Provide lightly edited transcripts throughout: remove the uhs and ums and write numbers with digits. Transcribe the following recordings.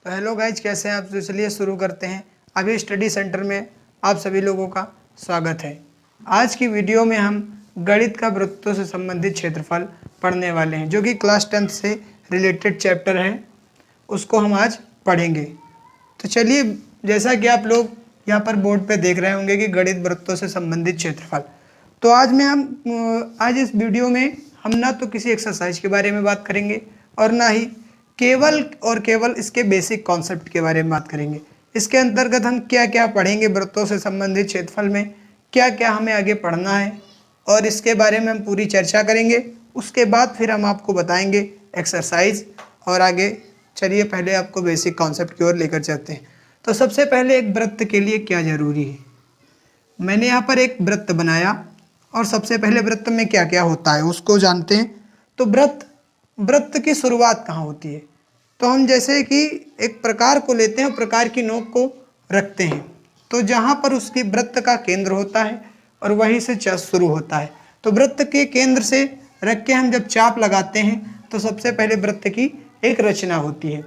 तो hello guys, कैसे हैं आप? तो चलिए शुरू करते हैं। अभी स्टडी सेंटर में आप सभी लोगों का स्वागत है। आज की वीडियो में हम गणित का वृत्तों से संबंधित क्षेत्रफल पढ़ने वाले हैं, जो कि क्लास 10th से रिलेटेड चैप्टर है, उसको हम आज पढ़ेंगे। तो चलिए, जैसा कि आप लोग यहाँ पर बोर्ड पे देख रहे होंगे कि गणित वृत्तों से संबंधित क्षेत्रफल, तो आज इस वीडियो में हम ना तो किसी एक्सरसाइज के बारे में बात करेंगे और ना ही केवल इसके बेसिक कॉन्सेप्ट के बारे में बात करेंगे। इसके अंतर्गत हम क्या क्या पढ़ेंगे, वृत्तों से संबंधित क्षेत्रफल में क्या क्या हमें आगे पढ़ना है, और इसके बारे में हम पूरी चर्चा करेंगे। उसके बाद फिर हम आपको बताएंगे एक्सरसाइज और आगे। चलिए पहले आपको बेसिक कॉन्सेप्ट की ओर लेकर चलते हैं। तो सबसे पहले एक वृत्त के लिए क्या जरूरी है, मैंने यहाँ पर एक वृत्त बनाया और सबसे पहले वृत्त में क्या क्या होता है उसको जानते हैं। तो वृत्त की शुरुआत कहाँ होती है? तो हम जैसे कि एक प्रकार को लेते हैं और प्रकार की नोक को रखते हैं, तो जहाँ पर उसकी वृत्त का केंद्र होता है और वहीं से शुरू होता है। तो वृत्त के केंद्र से रख के हम जब चाप लगाते हैं तो सबसे पहले वृत्त की एक रचना होती है।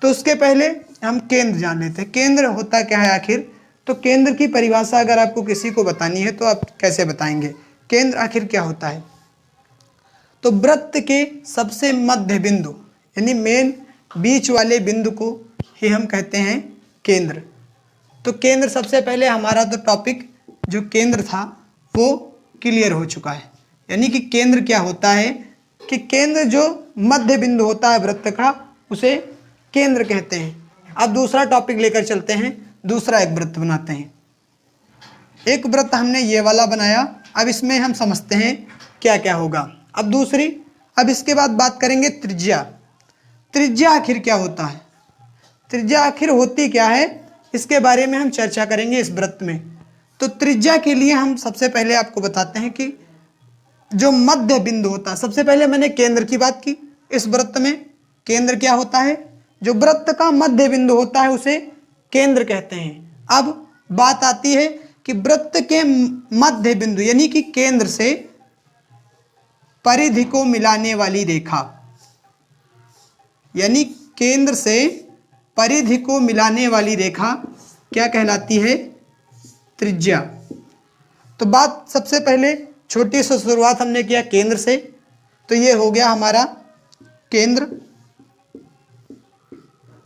तो उसके पहले हम केंद्र जान लेते हैं। केंद्र होता क्या है आखिर? तो केंद्र की परिभाषा अगर आपको किसी को बतानी है तो आप कैसे बताएंगे? केंद्र आखिर क्या होता है? तो वृत्त के सबसे मध्य बिंदु यानी मेन बीच वाले बिंदु को ही हम कहते हैं केंद्र। तो केंद्र सबसे पहले हमारा तो टॉपिक जो केंद्र था वो क्लियर हो चुका है। यानी कि केंद्र क्या होता है कि केंद्र जो मध्य बिंदु होता है वृत्त का, उसे केंद्र कहते हैं। अब दूसरा टॉपिक लेकर चलते हैं, दूसरा एक वृत्त बनाते हैं। एक वृत्त हमने ये वाला बनाया, अब इसमें हम समझते हैं क्या क्या होगा। अब इसके बाद बात करेंगे त्रिज्या। त्रिज्या आखिर क्या होता है? त्रिज्या आखिर होती क्या है, इसके बारे में हम चर्चा करेंगे इस वृत्त में। तो त्रिज्या के लिए हम सबसे पहले आपको बताते हैं कि जो मध्य बिंदु होता है, सबसे पहले मैंने केंद्र की बात की। इस वृत्त में केंद्र क्या होता है? जो वृत्त का मध्य बिंदु होता है उसे केंद्र कहते हैं। अब बात आती है कि वृत्त के मध्य बिंदु यानी कि केंद्र से परिधि को मिलाने वाली रेखा, यानी केंद्र से परिधि को मिलाने वाली रेखा क्या कहलाती है? त्रिज्या। तो बात सबसे पहले छोटी सी शुरुआत हमने किया केंद्र से, तो ये हो गया हमारा केंद्र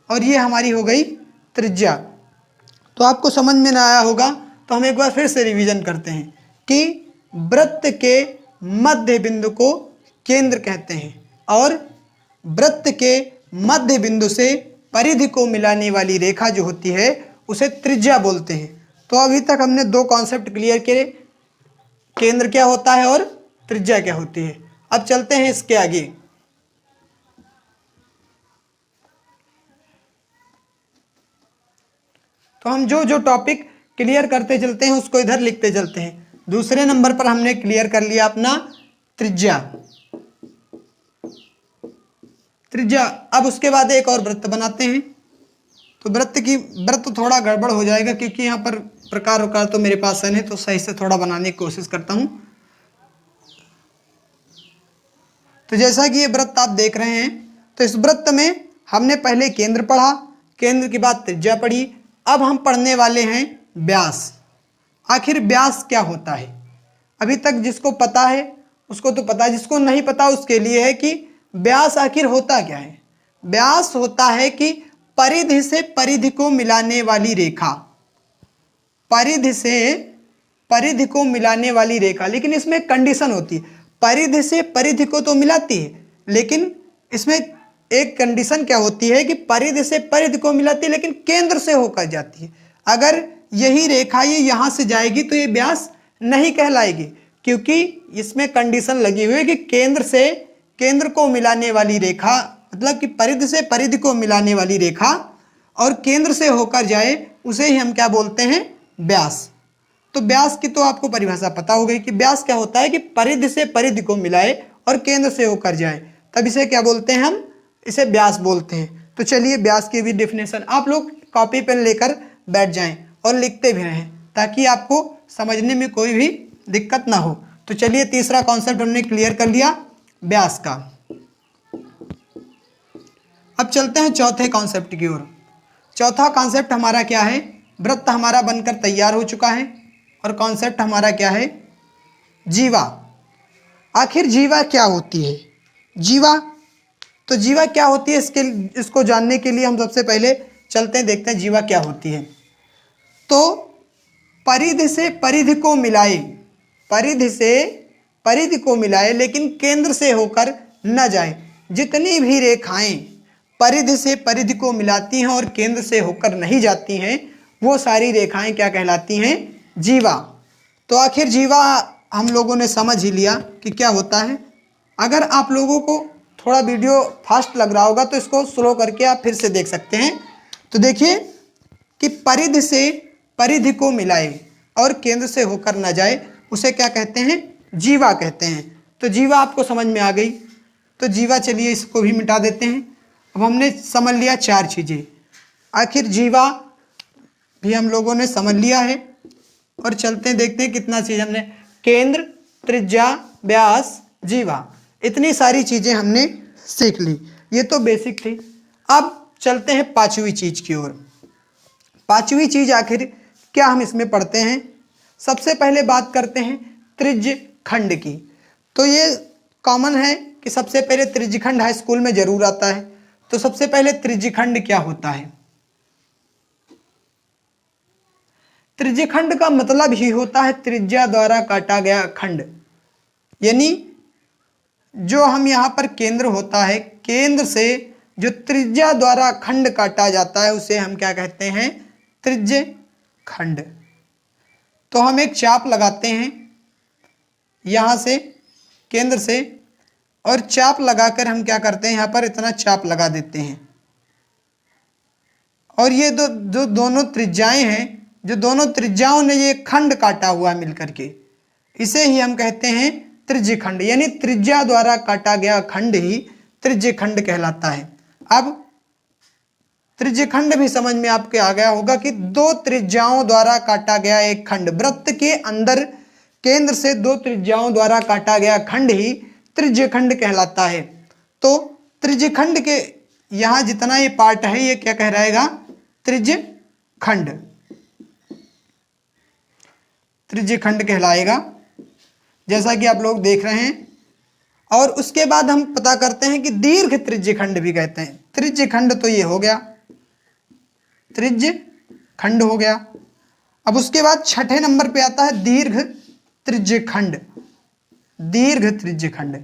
और ये हमारी हो गई त्रिज्या। तो आपको समझ में ना आया होगा तो हम एक बार फिर से रिवीजन करते हैं कि वृत्त के मध्य बिंदु को केंद्र कहते हैं और वृत्त के मध्य बिंदु से परिधि को मिलाने वाली रेखा जो होती है उसे त्रिज्या बोलते हैं। तो अभी तक हमने दो कॉन्सेप्ट क्लियर किए, केंद्र क्या होता है और त्रिज्या क्या होती है। अब चलते हैं इसके आगे। तो हम जो जो टॉपिक क्लियर करते चलते हैं उसको इधर लिखते चलते हैं। दूसरे नंबर पर हमने क्लियर कर लिया अपना त्रिज्या। अब उसके बाद एक और वृत्त बनाते हैं। तो वृत्त थोड़ा गड़बड़ हो जाएगा क्योंकि यहाँ पर प्रकार तो मेरे पास है, तो सही से थोड़ा बनाने की कोशिश करता हूँ। तो जैसा कि ये वृत्त आप देख रहे हैं, तो इस वृत्त में हमने पहले केंद्र पढ़ा, केंद्र की बाद त्रिज्या पढ़ी। अब हम पढ़ने वाले हैं व्यास। आखिर व्यास क्या होता है? अभी तक जिसको पता है उसको तो पता है, जिसको नहीं पता उसके लिए है कि व्यास आखिर होता क्या है। व्यास होता है कि परिधि से परिधि को मिलाने वाली रेखा, परिधि से परिधि को मिलाने वाली रेखा। लेकिन इसमें एक कंडीशन होती है, परिधि से परिधि को तो मिलाती है, लेकिन इसमें एक कंडीशन क्या होती है कि परिधि से परिधि को मिलाती है लेकिन केंद्र से होकर जाती है। अगर यही रेखा ये यहाँ से जाएगी तो ये व्यास नहीं कहलाएगी, क्योंकि इसमें कंडीशन लगी हुई है कि केंद्र को मिलाने वाली रेखा, मतलब कि परिधि से परिधि को मिलाने वाली रेखा और केंद्र से होकर जाए उसे ही हम क्या बोलते हैं? व्यास। तो व्यास की तो आपको परिभाषा पता हो गई कि व्यास क्या होता है कि परिधि से परिधि को मिलाए और केंद्र से होकर जाए, तब इसे क्या बोलते हैं? हम इसे व्यास बोलते हैं। तो चलिए व्यास की भी डेफिनेशन आप लोग कॉपी पेन लेकर बैठ जाएं और लिखते भी रहें ताकि आपको समझने में कोई भी दिक्कत ना हो। तो चलिए तीसरा कॉन्सेप्ट हमने क्लियर कर लिया व्यास का। अब चलते हैं चौथे कॉन्सेप्ट की ओर। चौथा कॉन्सेप्ट हमारा क्या है, वृत्त हमारा बनकर तैयार हो चुका है और कॉन्सेप्ट हमारा क्या है, जीवा। आखिर जीवा क्या होती है, जीवा, तो जीवा क्या होती है, इसको जानने के लिए हम सबसे पहले चलते हैं, देखते हैं जीवा क्या होती है। तो परिधि से परिधि को मिलाए, परिधि से परिधि को मिलाए लेकिन केंद्र से होकर न जाए। जितनी भी रेखाएं परिधि से परिधि को मिलाती हैं और केंद्र से होकर नहीं जाती हैं, वो सारी रेखाएं क्या कहलाती हैं, जीवा। तो आखिर जीवा हम लोगों ने समझ ही लिया कि क्या होता है। अगर आप लोगों को थोड़ा वीडियो फास्ट लग रहा होगा तो इसको स्लो करके आप फिर से देख सकते हैं। तो देखिए कि परिधि से परिधि को मिलाए और केंद्र से होकर न जाए, उसे क्या कहते हैं, जीवा कहते हैं। तो जीवा आपको समझ में आ गई। तो जीवा, चलिए इसको भी मिटा देते हैं। अब हमने समझ लिया 4 चीज़ें। आखिर जीवा भी हम लोगों ने समझ लिया है और चलते हैं देखते हैं कितना चीज़ हमने, केंद्र, त्रिज्या, व्यास, जीवा, इतनी सारी चीज़ें हमने सीख ली। ये तो बेसिक थी। अब चलते हैं 5वीं चीज़ की ओर। 5वीं चीज़ आखिर क्या हम इसमें पढ़ते हैं। सबसे पहले बात करते हैं त्रिज्य खंड की। तो ये कॉमन है कि सबसे पहले त्रिज्य खंड हाई स्कूल में जरूर आता है। तो सबसे पहले त्रिज्य खंड क्या होता है। त्रिज्य खंड का मतलब ही होता है त्रिज्या द्वारा काटा गया खंड। यानी जो हम यहाँ पर केंद्र होता है, केंद्र से जो त्रिज्या द्वारा खंड काटा जाता है उसे हम क्या कहते हैं, त्रिज्य खंड। तो हम एक चाप लगाते हैं यहाँ से, केंद्र से, और चाप लगाकर हम क्या करते हैं, यहाँ पर इतना चाप लगा देते हैं। और ये जो दोनों त्रिज्याएं हैं, जो दोनों त्रिज्याओं ने ये खंड काटा हुआ है मिलकर के, इसे ही हम कहते हैं त्रिज्य खंड। यानी त्रिज्या द्वारा काटा गया खंड ही त्रिज्य खंड कहलाता है। अब त्रिज्य खंड भी समझ में आपके आ गया होगा कि 2 त्रिज्याओं द्वारा काटा गया एक खंड, वृत्त के अंदर केंद्र से 2 त्रिज्याओं द्वारा काटा गया खंड ही त्रिज्य खंड कहलाता है। तो त्रिज्य खंड के यहाँ जितना ये पार्ट है ये क्या कहलाएगा, त्रिज्य खंड, त्रिज्य खंड कहलाएगा, जैसा कि आप लोग देख रहे हैं। और उसके बाद हम पता करते हैं कि दीर्घ त्रिज्य खंड भी कहते हैं। त्रिज्य खंड तो ये हो गया, त्रिज्य खंड हो गया। अब उसके बाद 6ठे नंबर पे आता है दीर्घ त्रिज्य खंड। दीर्घ त्रिज्य खंड,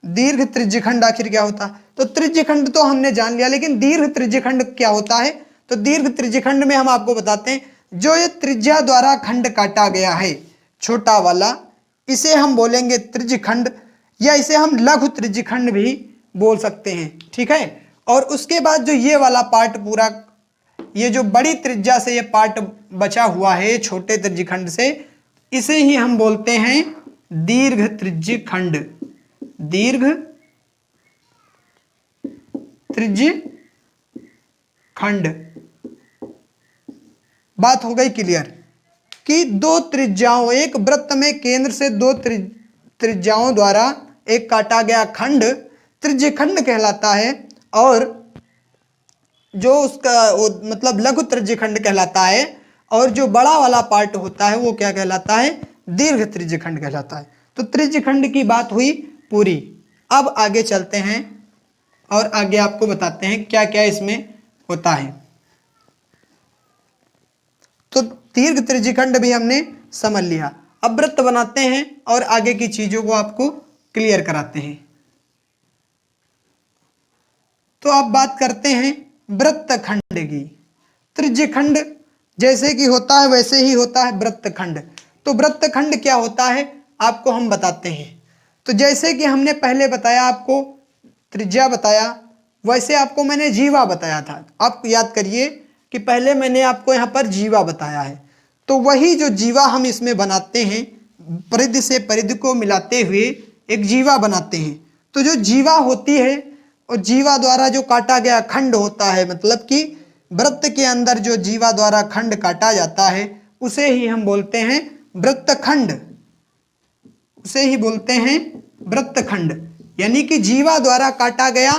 दीर्घ त्रिज्य खंड आखिर क्या होता है। तो त्रिज्य खंड तो हमने जान लिया, लेकिन दीर्घ त्रिज्य खंड क्या होता है। तो दीर्घ त्रिज्य खंड में हम आपको बताते हैं, जो ये त्रिज्या द्वारा खंड काटा गया है छोटा वाला, इसे हम बोलेंगे त्रिज्य खंड, या इसे हम लघु त्रिज्य खंड भी बोल सकते हैं, ठीक है। और उसके बाद जो ये वाला पार्ट पूरा, ये जो बड़ी त्रिज्या से ये पार्ट बचा हुआ है छोटे त्रिज्य खंड से, इसे ही हम बोलते हैं दीर्घ त्रिज्य खंड। दीर्घ त्रिज्य खंड। बात हो गई क्लियर कि 2 त्रिज्याओं, एक वृत्त में केंद्र से 2 त्रिज्याओं द्वारा एक काटा गया खंड त्रिज्य खंड कहलाता है, और जो उसका मतलब लघु त्रिज्य खंड कहलाता है, और जो बड़ा वाला पार्ट होता है वो क्या कहलाता है, दीर्घ त्रिज्य खंड कहलाता है। तो त्रिज्य खंड की बात हुई पूरी। अब आगे चलते हैं और आगे आपको बताते हैं क्या क्या इसमें होता है। तो दीर्घ त्रिज्य खंड भी हमने समझ लिया। अब वृत्त बनाते हैं और आगे की चीजों को आपको क्लियर कराते हैं। तो आप बात करते हैं वृत्त खंड की। त्रिज्य खंड जैसे कि होता है वैसे ही होता है वृत्त खंड। तो वृत्त खंड क्या होता है आपको हम बताते हैं। तो जैसे कि हमने पहले बताया, आपको त्रिज्या बताया, वैसे आपको मैंने जीवा बताया था। आप याद करिए कि पहले मैंने आपको यहाँ पर जीवा बताया है। तो वही जो जीवा हम इसमें बनाते हैं, परिधि से परिधि को मिलाते हुए एक जीवा बनाते हैं। तो जो जीवा होती है और जीवा द्वारा जो काटा गया खंड होता है, मतलब कि वृत्त के अंदर जो जीवा द्वारा खंड काटा जाता है, उसे ही हम बोलते हैं वृत्तखंड। उसे ही बोलते हैं वृत्तखंड। यानी कि जीवा द्वारा काटा गया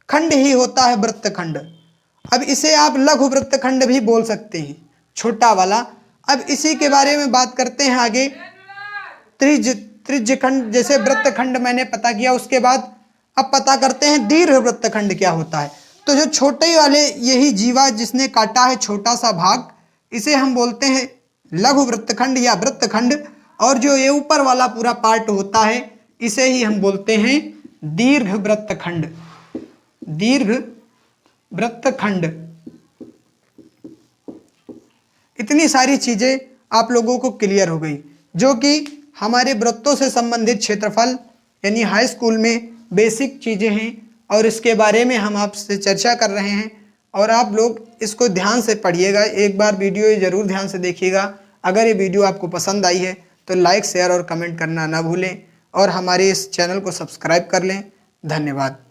खंड ही होता है वृत्तखंड। अब इसे आप लघु वृत्तखंड भी बोल सकते हैं, छोटा वाला। अब इसी के बारे में बात करते हैं आगे। त्रिज्यखंड, जैसे वृत्तखंड मैंने पता किया, उसके बाद अब पता करते हैं दीर्घ वृत्तखंड क्या होता है। तो जो छोटे वाले, यही जीवा जिसने काटा है छोटा सा भाग, इसे हम बोलते हैं लघु वृत्तखंड या वृत्तखंड। और जो ये ऊपर वाला पूरा पार्ट होता है, इसे ही हम बोलते हैं दीर्घ वृत्तखंड। दीर्घ वृत्तखंड। इतनी सारी चीजें आप लोगों को क्लियर हो गई, जो कि हमारे वृत्तों से संबंधित क्षेत्रफल यानी हाई स्कूल में बेसिक चीजें हैं, और इसके बारे में हम आपसे चर्चा कर रहे हैं। और आप लोग इसको ध्यान से पढ़िएगा, एक बार वीडियो ये जरूर ध्यान से देखिएगा। अगर ये वीडियो आपको पसंद आई है तो लाइक, शेयर और कमेंट करना ना भूलें, और हमारे इस चैनल को सब्सक्राइब कर लें। धन्यवाद।